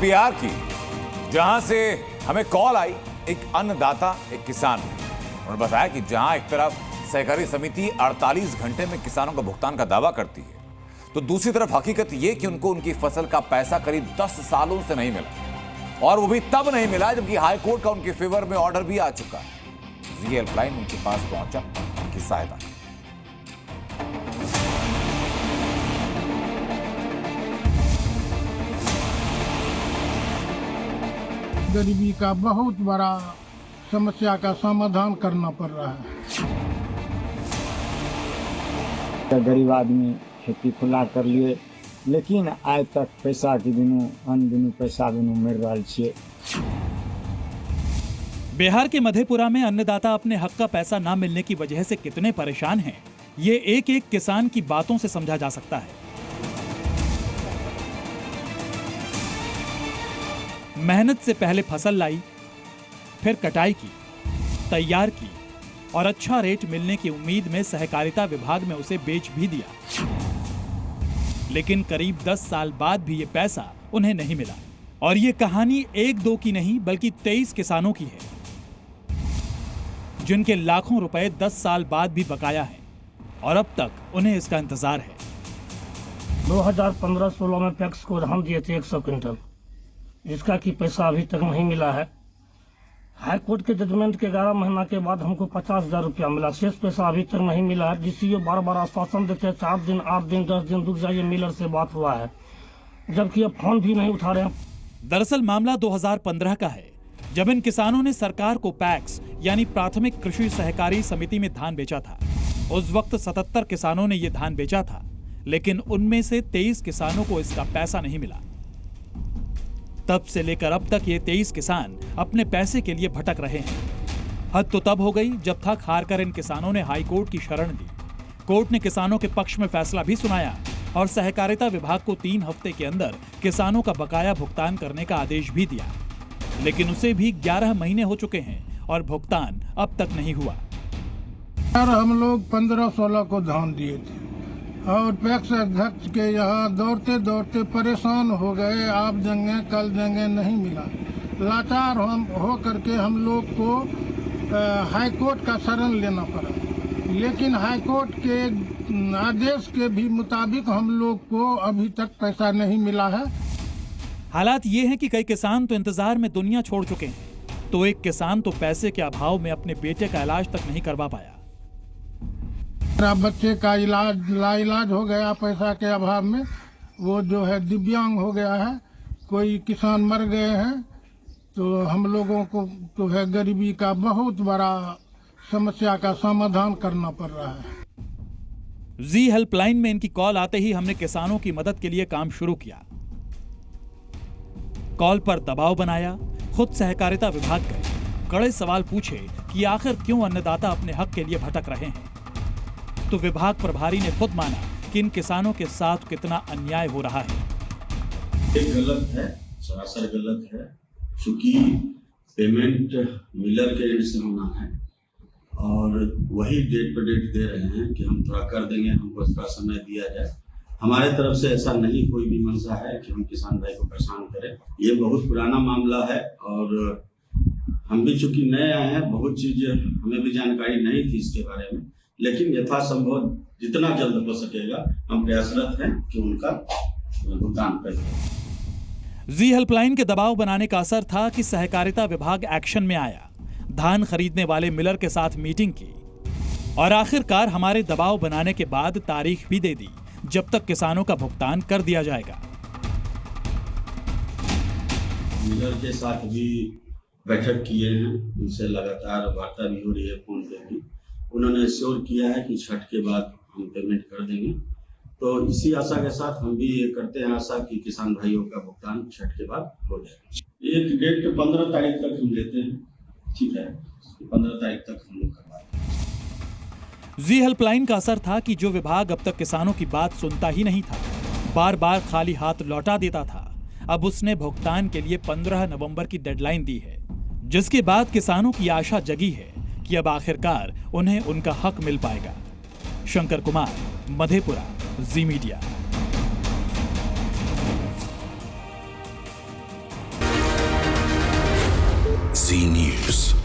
बिहार की, जहां से हमें कॉल आई एक अन्नदाता, एक किसान ने। उन्होंने बताया कि जहां एक तरफ सहकारी समिति 48 घंटे में किसानों का भुगतान का दावा करती है, तो दूसरी तरफ हकीकत यह कि उनको उनकी फसल का पैसा करीब 10 सालों से नहीं मिला, और वो भी तब नहीं मिला जबकि हाईकोर्ट का उनके फेवर में ऑर्डर भी आ चुका है। जी हेल्पलाइन उनके पास पहुंचा, उनकी सहायता की। गरीबी का बहुत बड़ा समस्या का समाधान करना पड़ रहा है। गरीब आदमी खेती खुला कर लिए, लेकिन आज तक पैसा के बिनु, अन्न बिनु, पैसा बिनु मर रहा है। बिहार के मधेपुरा में अन्नदाता अपने हक का पैसा न मिलने की वजह से कितने परेशान हैं, ये एक एक किसान की बातों से समझा जा सकता है। मेहनत से पहले फसल लाई, फिर कटाई की, तैयार की और अच्छा रेट मिलने की उम्मीद में सहकारिता विभाग में उसे बेच भी दिया, लेकिन करीब 10 साल बाद भी ये पैसा उन्हें नहीं मिला। और ये कहानी एक दो की नहीं बल्कि 23 किसानों की है, जिनके लाखों रुपए 10 साल बाद भी बकाया हैं और अब तक उन्हें इसका इंतजार है। 2015-16 में पैक्स को धान दिए थे 100 क्विंटल, जिसका कि पैसा अभी तक नहीं मिला है। हाई कोर्ट के जजमेंट के 11 महीना के बाद हमको 50,000 रुपया मिला, शेष पैसा अभी तक नहीं मिला है। डीसीओ बार बार आश्वासन देते, 4 दिन 8 दिन 10 दिन रुक जाइए, मिलर से बात हुआ है, जबकि अब फोन भी नहीं उठा रहे हैं। दरअसल मामला 2015 का है, जब इन किसानों ने सरकार को पैक्स यानी प्राथमिक कृषि सहकारी समिति में धान बेचा था। उस वक्त 77 किसानों ने ये धान बेचा था, लेकिन उनमें से 23 किसानों को इसका पैसा नहीं मिला। तब से लेकर अब तक ये 23 किसान अपने पैसे के लिए भटक रहे हैं। हद तो तब हो गई जब थक हार कर इन किसानों ने हाई कोर्ट की शरण ली। कोर्ट ने किसानों के पक्ष में फैसला भी सुनाया और सहकारिता विभाग को 3 हफ्ते के अंदर किसानों का बकाया भुगतान करने का आदेश भी दिया, लेकिन उसे भी 11 महीने हो चुके हैं और भुगतान अब तक नहीं हुआ। हम लोग 15-16 को धान दिए थे और पैक्स अध्यक्ष के यहाँ दौड़ते दौड़ते परेशान हो गए, आप देंगे कल देंगे, नहीं मिला। लाचार हम हो करके हम लोग को हाई कोर्ट का शरण लेना पड़ा, लेकिन हाई कोर्ट के आदेश के भी मुताबिक हम लोग को अभी तक पैसा नहीं मिला है। हालात ये हैं कि कई किसान तो इंतजार में दुनिया छोड़ चुके हैं, तो एक किसान तो पैसे के अभाव में अपने बेटे का इलाज तक नहीं करवा पाया। मेरा बच्चे का इलाज लाइलाज हो गया पैसा के अभाव में, वो जो है दिव्यांग हो गया है, कोई किसान मर गए हैं, तो हम लोगों को तो है गरीबी का बहुत बड़ा समस्या का समाधान करना पड़ रहा है। जी हेल्पलाइन में इनकी कॉल आते ही हमने किसानों की मदद के लिए काम शुरू किया। कॉल पर दबाव बनाया, खुद सहकारिता विभाग गए, कड़े सवाल पूछे कि आखिर क्यों अन्नदाता अपने हक के लिए भटक रहे हैं। तो विभाग प्रभारी ने खुद माना कि इन किसानों के साथ कितना अन्याय हो रहा है। ये गलत है, सरासर गलत है, क्योंकि पेमेंट मिलर के एंड से होना है और वही डेट पर डेट दे रहे हैं कि हम थोड़ा कर देंगे, हमको थोड़ा समय दिया जाए। हमारे तरफ से ऐसा नहीं कोई भी मंशा है कि हम किसान भाई को परेशान करें। ये बहुत पुराना मामला है और हम भी चूंकि नए आए हैं, बहुत चीज हमें भी जानकारी नहीं थी इसके बारे में, लेकिन यथासंभव जितना जल्द हो सकेगा हम प्रयासरत हैं कि उनका भुगतान करें। जी हेल्पलाइन के दबाव बनाने का असर था कि सहकारिता विभाग एक्शन में आया, धान खरीदने वाले मिलर के साथ मीटिंग की और आखिरकार हमारे दबाव बनाने के बाद तारीख भी दे दी जब तक किसानों का भुगतान कर दिया जाएगा। मिलर के साथ भी बैठक किए हैं, उनसे लगातार वार्ता भी हो रही है, फोन पे भी उन्होंने श्योर किया है कि छठ के बाद हम पेमेंट कर देंगे। तो इसी आशा के साथ हम भी ये करते हैं आशा कि किसान भाइयों का भुगतान छठ के बाद हो जाए। एक डेट 15 तारीख तक हम लेते हैं, ठीक है, 15 तारीख तक हम लोग करवा देंगे। जी हेल्पलाइन का असर था कि जो विभाग अब तक किसानों की बात सुनता ही नहीं था, बार बार खाली हाथ लौटा देता था, अब उसने भुगतान के लिए 15 नवंबर की डेडलाइन दी है, जिसके बाद किसानों की आशा जगी है कि अब आखिरकार उन्हें उनका हक मिल पाएगा। शंकर कुमार, मधेपुरा, जी मीडिया। जी न्यूज।